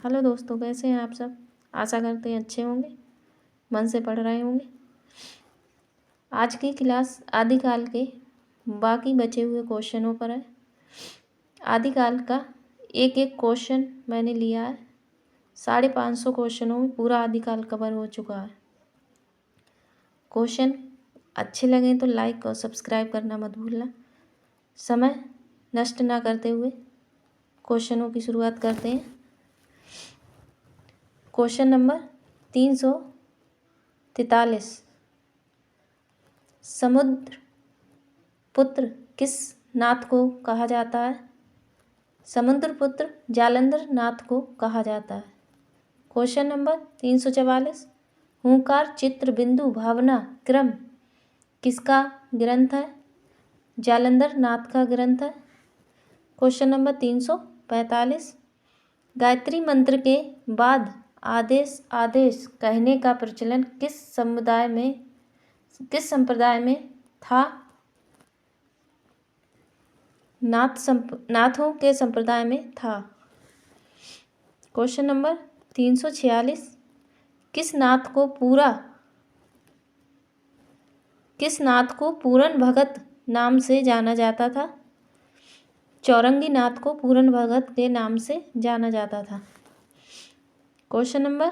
Hello दोस्तों, कैसे हैं आप सब। आशा करते हैं अच्छे होंगे, मन से पढ़ रहे होंगे। आज की क्लास आदिकाल के बाकी बचे हुए क्वेश्चनों पर है। आदिकाल का एक एक क्वेश्चन मैंने लिया है। 550 क्वेश्चनों में पूरा आदिकाल कवर हो चुका है। क्वेश्चन अच्छे लगें तो लाइक और सब्सक्राइब करना मत भूलना। समय नष्ट ना करते हुए क्वेश्चनों की शुरुआत करते हैं। Question number 343। समुद्र पुत्र किस नाथ को कहा जाता है? समुद्र पुत्र जालंधर नाथ को कहा जाता है। Question number 344। हुंकार चित्र बिंदु भावना क्रम किसका ग्रंथ है? जालंधर नाथ का ग्रंथ है। Question number 345। गायत्री मंत्र के बाद आदेश आदेश कहने का प्रचलन किस संप्रदाय में था? नाथों के संप्रदाय में था। Question number 346। किस नाथ को पूरन भगत नाम से जाना जाता था? चौरंगी नाथ को पूरन भगत के नाम से जाना जाता था। Question number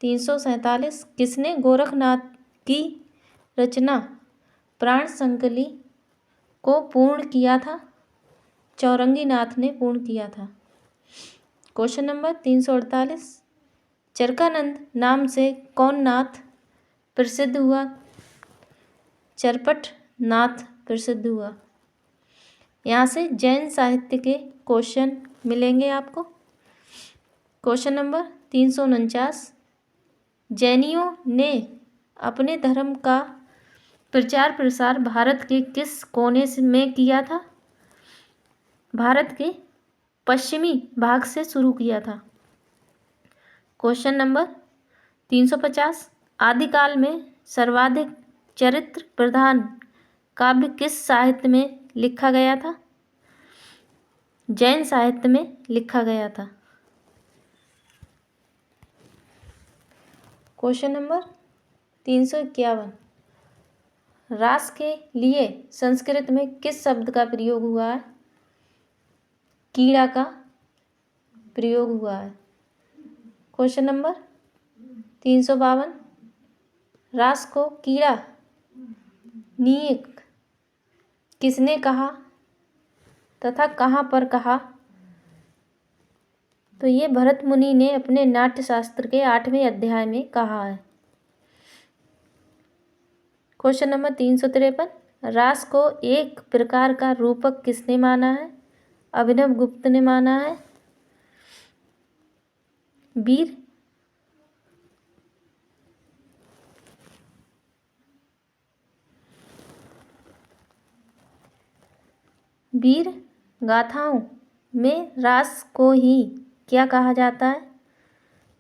347। किसने गोरखनाथ की रचना प्राण संकली को पूर्ण किया था? चौरंगी नाथ ने पूर्ण किया था। Question number 348। चरकानंद नाम से कौन नाथ प्रसिद्ध हुआ? चरपट नाथ प्रसिद्ध हुआ। यहाँ से जैन साहित्य के क्वेश्चन मिलेंगे आपको। Question number 349। जैनियों ने अपने धर्म का प्रचार प्रसार भारत के किस कोने में किया था? भारत के पश्चिमी भाग से शुरू किया था। Question number 350। आदिकाल में सर्वाधिक चरित्र प्रधान काव्य किस साहित्य में लिखा गया था? जैन साहित्य में लिखा गया था। Question number 351। रास के लिए संस्कृत में किस शब्द का प्रयोग हुआ है? कीड़ा का प्रयोग हुआ है। Question number 352। रास को कीड़ा नियक किसने कहा तथा कहाँ पर कहा? तो ये भरत मुनि ने अपने नाट्य शास्त्र के 8वें अध्याय में कहा है। Question number 353। रास को एक प्रकार का रूपक किसने माना है? अभिनव गुप्त ने माना है। वीर गाथाओं में रास को ही क्या कहा जाता है?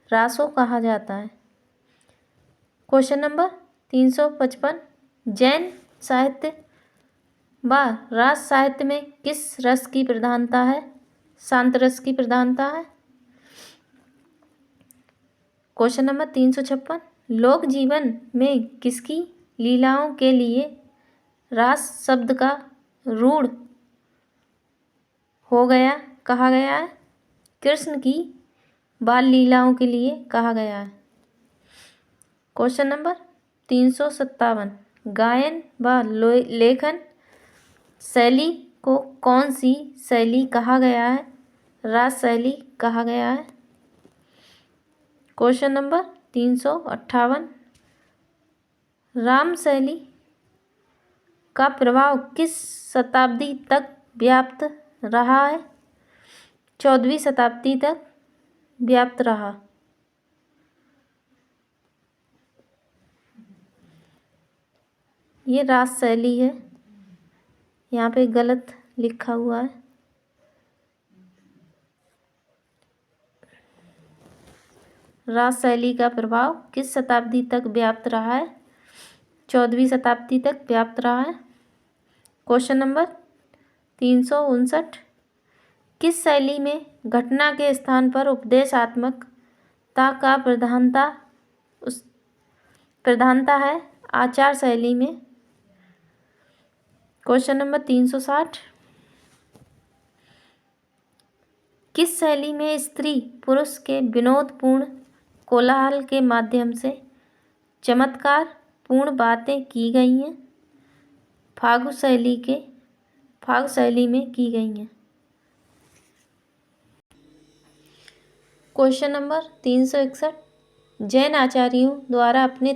रासो कहा जाता है। Question number 355। जैन साहित्य व रास साहित्य में किस रस की प्रधानता है? शांत रस की प्रधानता है। Question number 356। लोक जीवन में किसकी लीलाओं के लिए रास शब्द का रूढ़ हो गया कहा गया है? कृष्ण की बाल लीलाओं के लिए कहा गया है। Question number 357। गायन व लेखन शैली को कौन सी शैली कहा गया है? रास शैली कहा गया है। Question number 358। राम शैली का प्रभाव किस शताब्दी तक व्याप्त रहा है? 14वीं शताब्दी तक व्याप्त रहा। ये रास शैली है, यहाँ पे गलत लिखा हुआ है। रास शैली का प्रभाव किस शताब्दी तक व्याप्त रहा है? 14वीं शताब्दी तक व्याप्त रहा है। Question number 359। किस शैली में घटना के स्थान पर उपदेशात्मकता का प्रधानता है? आचार शैली में। Question number 360। किस शैली में स्त्री पुरुष के विनोदपूर्ण कोलाहल के माध्यम से चमत्कार पूर्ण बातें की गई हैं? फागु शैली में की गई हैं। Question number 361। जैन आचार्यों द्वारा अपने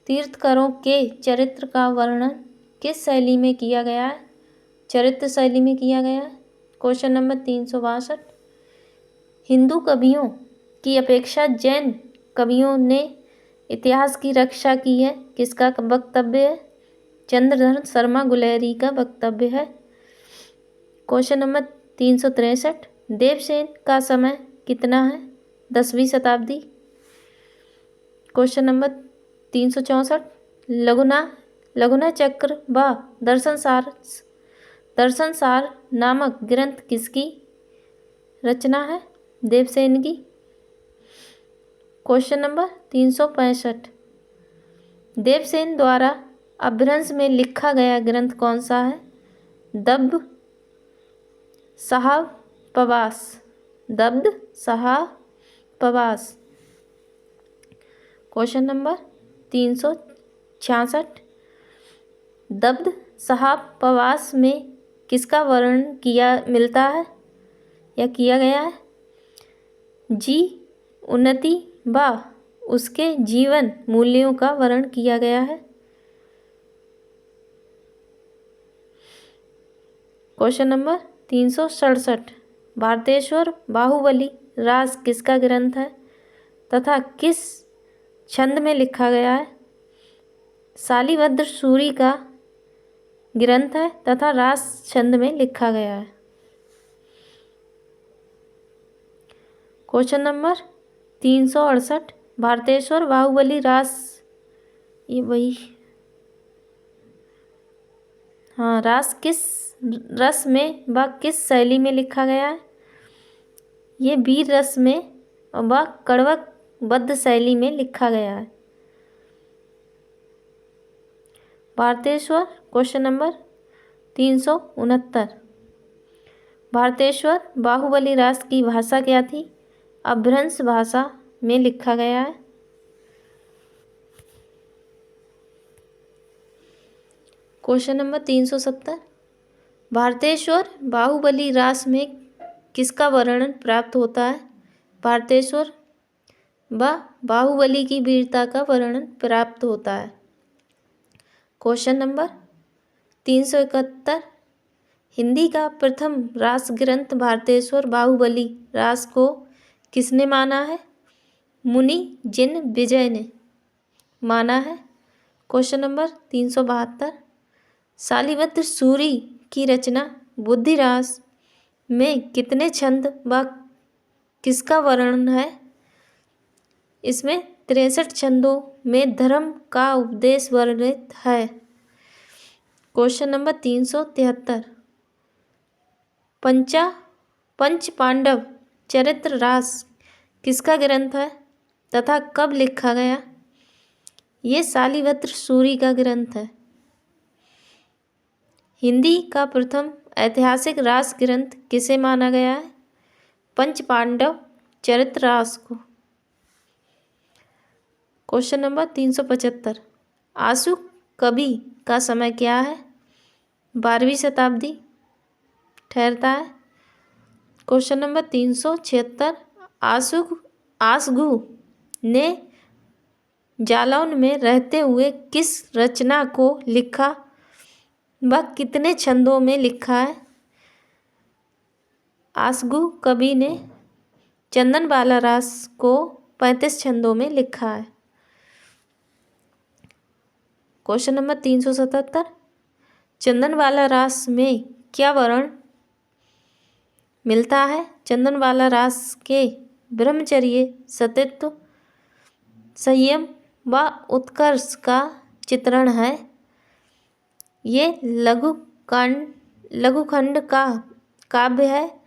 तीर्थकरों के चरित्र का वर्णन किस शैली में किया गया है? चरित्र शैली में किया गया है। Question number 362। हिंदू कवियों की अपेक्षा जैन कवियों ने इतिहास की रक्षा की है, किसका वक्तव्य है? चंद्रधर शर्मा गुलेरी का वक्तव्य है। Question number 363। देवसेन का समय कितना है? 10वीं शताब्दी। Question number 364। लघुना चक्र व दर्शनसार नामक ग्रंथ किसकी रचना है? देवसेन की। Question number 365। देवसेन द्वारा अपभ्रंश में लिखा गया ग्रंथ कौन सा है? दब्द साहबवास। Question number 366। दब्द साहबवास में किसका वर्णन मिलता है या किया गया है? उन्नति व उसके जीवन मूल्यों का वर्णन किया गया है। Question number 367। भारतेश्वर बाहुबली रास किसका ग्रंथ है तथा किस छंद में लिखा गया है? शालिभद्र सूरी का ग्रंथ है तथा रास छंद में लिखा गया है। Question number 368। भारतेश्वर बाहुबली रास रास किस रस में व किस शैली में लिखा गया है? ये वीर रस में व कड़वक बद्ध शैली में लिखा गया है। भारतेश्वर। Question number 369। भारतेश्वर बाहुबली रास की भाषा क्या थी? अपभ्रंश भाषा में लिखा गया है। Question number 370। भारतेश्वर बाहुबली रास में किसका वर्णन प्राप्त होता है? भारतेश्वर व बाहुबली की वीरता का वर्णन प्राप्त होता है। Question number 371। हिंदी का प्रथम रास ग्रंथ भारतेश्वर बाहुबली रास को किसने माना है? मुनि जिन विजय ने माना है। Question number 372। शालिभद्र सूरी की रचना बुद्धिरास में कितने छंद व किसका वर्णन है? इसमें 63 छंदों में धर्म का उपदेश वर्णित है। Question number 373। पंच पांडव चरित्र रास किसका ग्रंथ है तथा कब लिखा गया? ये शालिभद्र सूरी का ग्रंथ है। हिंदी का प्रथम ऐतिहासिक रास ग्रंथ किसे माना गया है? पंच पांडव चरित्र रास को। Question number 375। आशु कवि का समय क्या है? 12वीं शताब्दी ठहरता है। Question number 376। आसगु ने जालौन में रहते हुए किस रचना को लिखा व कितने छंदों में लिखा है? आसगु कवि ने चंदनबाला रास को 35 छंदों में लिखा है। Question number 377। चंदनबाला रास में क्या वर्णन मिलता है? चंदनबाला रास के ब्रह्मचर्य, सतीत्व, संयम व उत्कर्ष का चित्रण है। ये लघुखंड काव्य है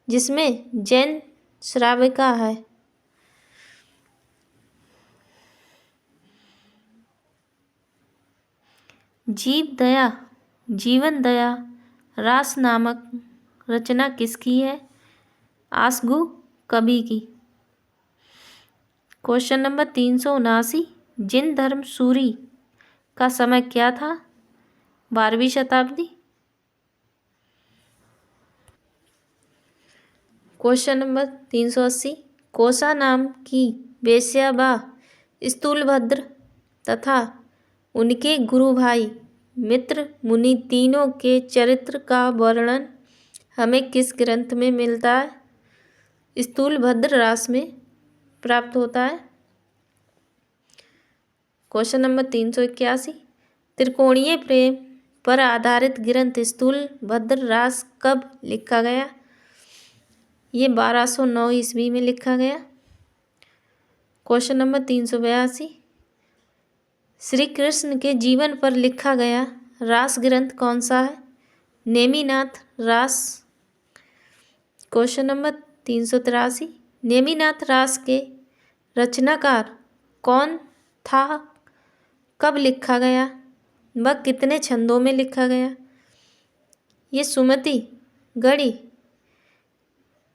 जिसमें जैन श्राविका है? जीव दया जीवन दया रास नामक रचना किसकी है? आसगु कवि की। क्वेश्चन नंबर 379, जिन धर्म सूरी का समय क्या था? 12वीं शताब्दी। क्वेश्चन नंबर 380, कोसा नाम की वेश्या व स्थूलभद्र तथा उनके गुरु भाई मित्र मुनि तीनों के चरित्र का वर्णन हमें किस ग्रंथ में मिलता है? स्थूलभद्र रास में प्राप्त होता है। क्वेश्चन नंबर 381, त्रिकोणीय प्रेम पर आधारित ग्रंथ स्थूलभद्र रास कब लिखा गया? ये 1209 ईस्वी में लिखा गया। क्वेश्चन नंबर 382, श्री कृष्ण के जीवन पर लिखा गया रास ग्रंथ कौन सा है? नेमिनाथ रास। क्वेश्चन नंबर 383, नेमिनाथ रास के रचनाकार कौन था? कब लिखा गया? वह कितने छंदों में लिखा गया? ये सुमति गढ़ी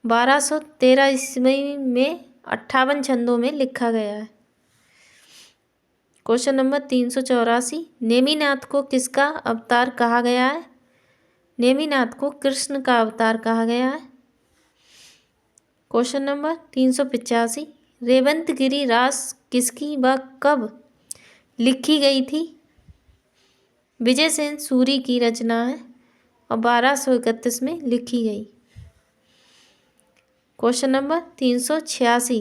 1213 ईस्वी में 58 छंदों में लिखा गया है। क्वेश्चन नंबर 384, नेमिनाथ को किसका अवतार कहा गया है? नेमिनाथ को कृष्ण का अवतार कहा गया है। क्वेश्चन नंबर 385, रेवंतगिरी रास किसकी व कब लिखी गई थी? विजयसेन सूरी की रचना है और 1231 में लिखी गई। क्वेश्चन नंबर 386,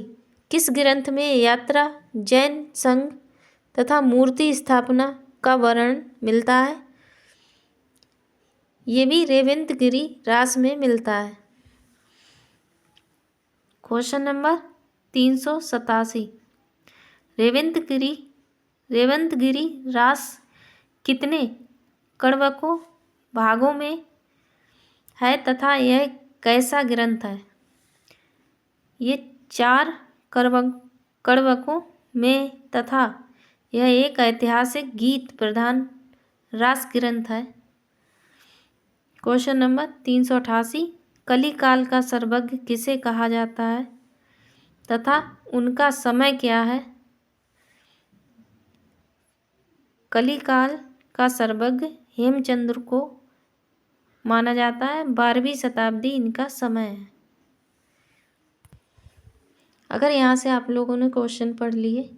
किस ग्रंथ में यात्रा, जैन संघ तथा मूर्ति स्थापना का वर्णन मिलता है? ये भी रेवंतगिरी रास में मिलता है। क्वेश्चन नंबर 387, रेवंतगिरी रास कितने कड़वकों भागों में है तथा यह कैसा ग्रंथ है? ये 4 कड़वकों में तथा यह एक ऐतिहासिक गीत प्रधान रास ग्रंथ है। क्वेश्चन नंबर 388, कलिकाल का सर्वज्ञ किसे कहा जाता है तथा उनका समय क्या है? कलिकाल का सर्वज्ञ हेमचंद्र को माना जाता है। 12वीं शताब्दी इनका समय है। अगर यहाँ से आप लोगों ने क्वेश्चन पढ़ लिए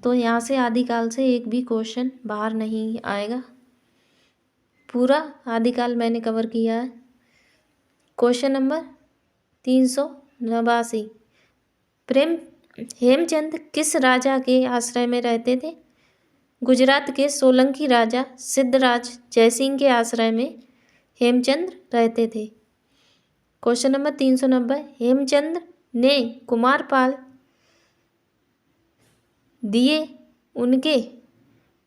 तो यहाँ से आदिकाल से एक भी क्वेश्चन बाहर नहीं आएगा। पूरा आदिकाल मैंने कवर किया है। क्वेश्चन नंबर 389, हेमचंद किस राजा के आश्रय में रहते थे? गुजरात के सोलंकी राजा सिद्धराज जयसिंह के आश्रय में हेमचंद्र रहते थे। क्वेश्चन नंबर 390, हेमचंद्र ने कुमारपाल दिए उनके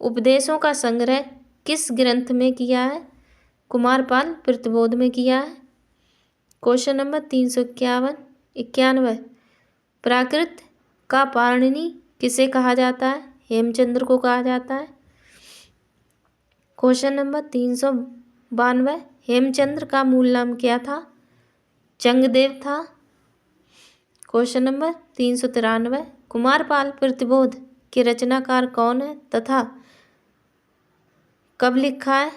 उपदेशों का संग्रह किस ग्रंथ में किया है? कुमारपाल प्रतिबोध में किया है। क्वेश्चन नंबर 391, प्राकृत का पाणिनि किसे कहा जाता है? हेमचंद्र को कहा जाता है। क्वेश्चन नंबर 392, हेमचंद्र का मूल नाम क्या था? चंगदेव था। क्वेश्चन नंबर 393, कुमारपाल प्रतिबोध के रचनाकार कौन है तथा कब लिखा है?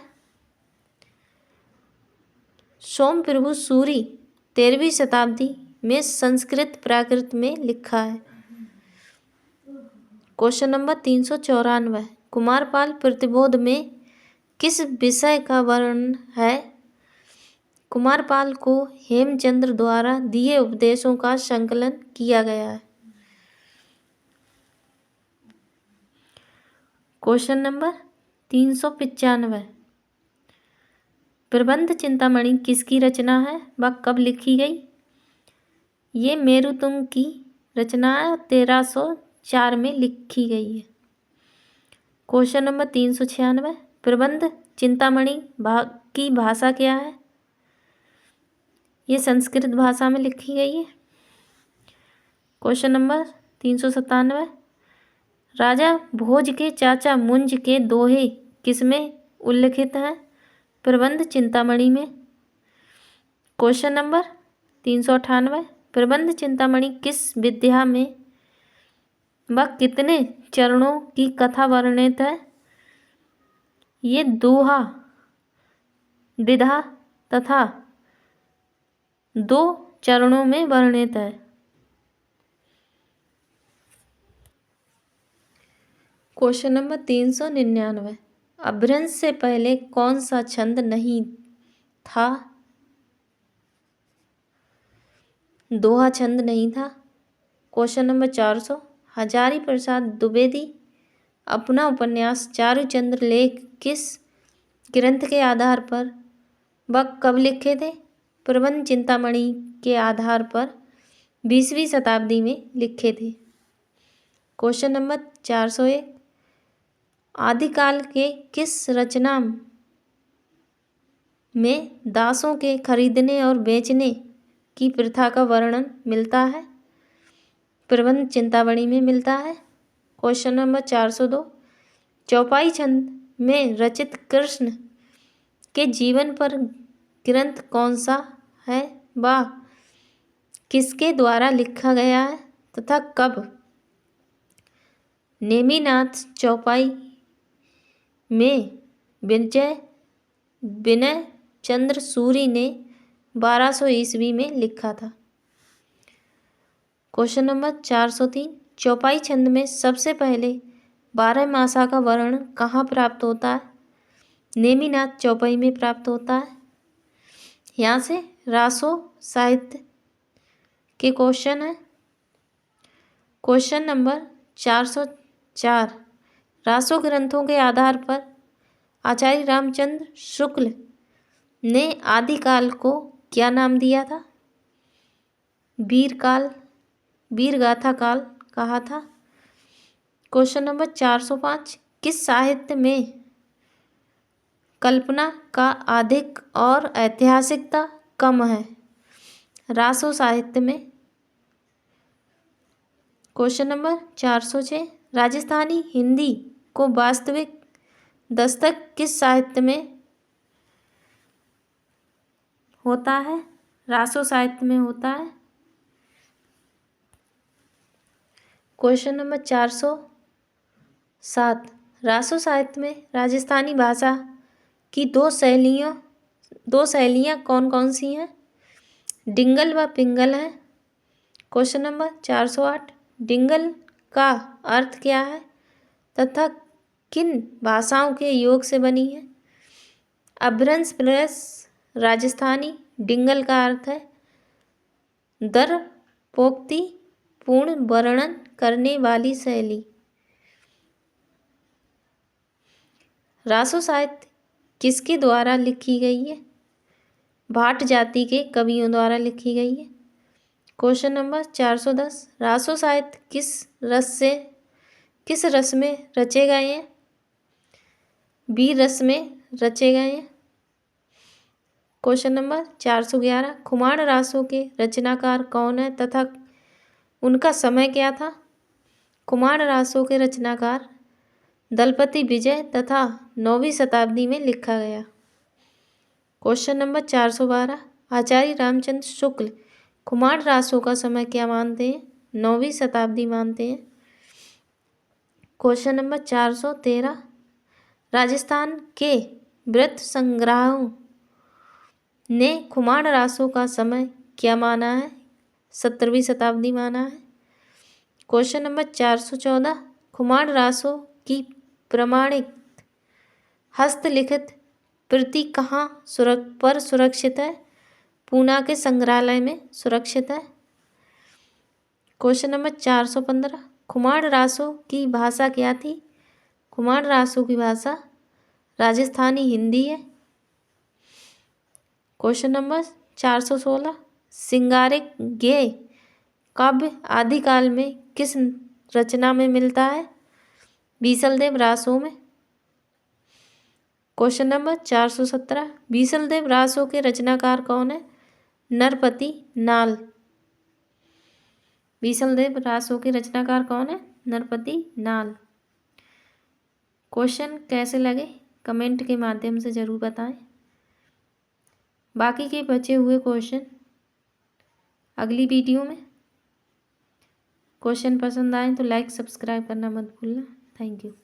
सोमप्रभु सूरी 13वीं शताब्दी में संस्कृत प्राकृत में लिखा है। क्वेश्चन नंबर 394, कुमारपाल प्रतिबोध में किस विषय का वर्णन है? कुमारपाल को हेमचंद्र द्वारा दिए उपदेशों का संकलन किया गया है। क्वेश्चन नंबर 395, प्रबंध चिंतामणि किसकी रचना है व कब लिखी गई? ये मेरुतुंग की रचना है, 1304 में लिखी गई है। क्वेश्चन नंबर 396, प्रबंध चिंतामणि की भाषा क्या है? ये संस्कृत भाषा में लिखी गई है। क्वेश्चन नंबर 397, राजा भोज के चाचा मुंज के दोहे किसमें उल्लिखित हैं? प्रबंध चिंतामणि में। क्वेश्चन नंबर 398, प्रबंध चिंतामणि किस विद्या में व कितने चरणों की कथा वर्णित है? ये दोहा विधा तथा 2 चरणों में वर्णित है। क्वेश्चन नंबर 399, अभ्रंश से पहले कौन सा छंद नहीं था? दोहा छंद नहीं था। क्वेश्चन नंबर 400, हजारी प्रसाद द्विवेदी अपना उपन्यास चारुचंद्र लेख किस ग्रंथ के आधार पर व कब लिखे थे? प्रबंध चिंतामणि के आधार पर 20वीं शताब्दी में लिखे थे। क्वेश्चन नंबर 401, आदिकाल के किस रचना में दासों के खरीदने और बेचने की प्रथा का वर्णन मिलता है? प्रबंध चिंतामणि में मिलता है। क्वेश्चन नंबर 402, चौपाई छंद में रचित कृष्ण के जीवन पर ग्रंथ कौन सा है व किसके द्वारा लिखा गया है तथा कब? नेमिनाथ चौपाई में विनय चंद्र सूरी ने 1200 ईस्वी में लिखा था। क्वेश्चन नंबर 403, चौपाई छंद में सबसे पहले 12 मासा का वर्णन कहाँ प्राप्त होता है? नेमिनाथ चौपाई में प्राप्त होता है। यहाँ से रासो साहित्य के क्वेश्चन है। क्वेश्चन नंबर 404, रासो ग्रंथों के आधार पर आचार्य रामचंद्र शुक्ल ने आदिकाल को क्या नाम दिया था? वीरगाथा काल कहा था। क्वेश्चन नंबर 405, किस साहित्य में कल्पना का अधिक और ऐतिहासिकता कम है? रासो साहित्य में। क्वेश्चन नंबर 406, राजस्थानी हिंदी को वास्तविक दस्तक किस साहित्य में होता है? रासो साहित्य में होता है। क्वेश्चन नंबर 407, रासो साहित्य में राजस्थानी भाषा की दो शैलियाँ कौन कौन सी हैं? डिंगल व पिंगल हैं। क्वेश्चन नंबर 408, डिंगल का अर्थ क्या है तथा किन भाषाओं के योग से बनी है? अभ्रंश प्लस राजस्थानी। डिंगल का अर्थ है दर्पोक्ति पूर्ण वर्णन करने वाली शैली। रासो साहित्य किसके द्वारा लिखी गई है? भाट जाति के कवियों द्वारा लिखी गई है। क्वेश्चन नंबर 410, रासो साहित्य किस रस में रचे गए हैं? वीर रस में रचे गए हैं। क्वेश्चन नंबर 411, खुमाण रासो के रचनाकार कौन है तथा उनका समय क्या था? खुमाण रासो के रचनाकार दलपति विजय तथा 9वीं शताब्दी में लिखा गया। क्वेश्चन नंबर 412, आचार्य रामचंद्र शुक्ल खुमाण रासो का समय क्या मानते हैं? 9वीं शताब्दी मानते हैं। क्वेश्चन नंबर 413, राजस्थान के वृत्त संग्राहों ने खुमाण रासो का समय क्या माना है? 17वीं शताब्दी माना है। क्वेश्चन नंबर 414, खुमाण रासो की प्रमाणित हस्तलिखित प्रति कहाँ पर सुरक्षित है? पूना के संग्रहालय में सुरक्षित है। क्वेश्चन नंबर 415, खुमाण रासो की भाषा क्या थी? खुमाण रासो की भाषा राजस्थानी हिंदी है। क्वेश्चन नंबर 416, सिंगारिक गेय काव्य आदिकाल में किस रचना में मिलता है? बीसलदेव रासो में। क्वेश्चन नंबर 417, बीसलदेव रासो के रचनाकार कौन है? नरपति नाल। बीसलदेव रासो के रचनाकार कौन है? नरपति नाल। क्वेश्चन कैसे लगे कमेंट के माध्यम से ज़रूर बताएं। बाकी के बचे हुए क्वेश्चन अगली वीडियो में। क्वेश्चन पसंद आए तो लाइक सब्सक्राइब करना मत भूलना। Thank you.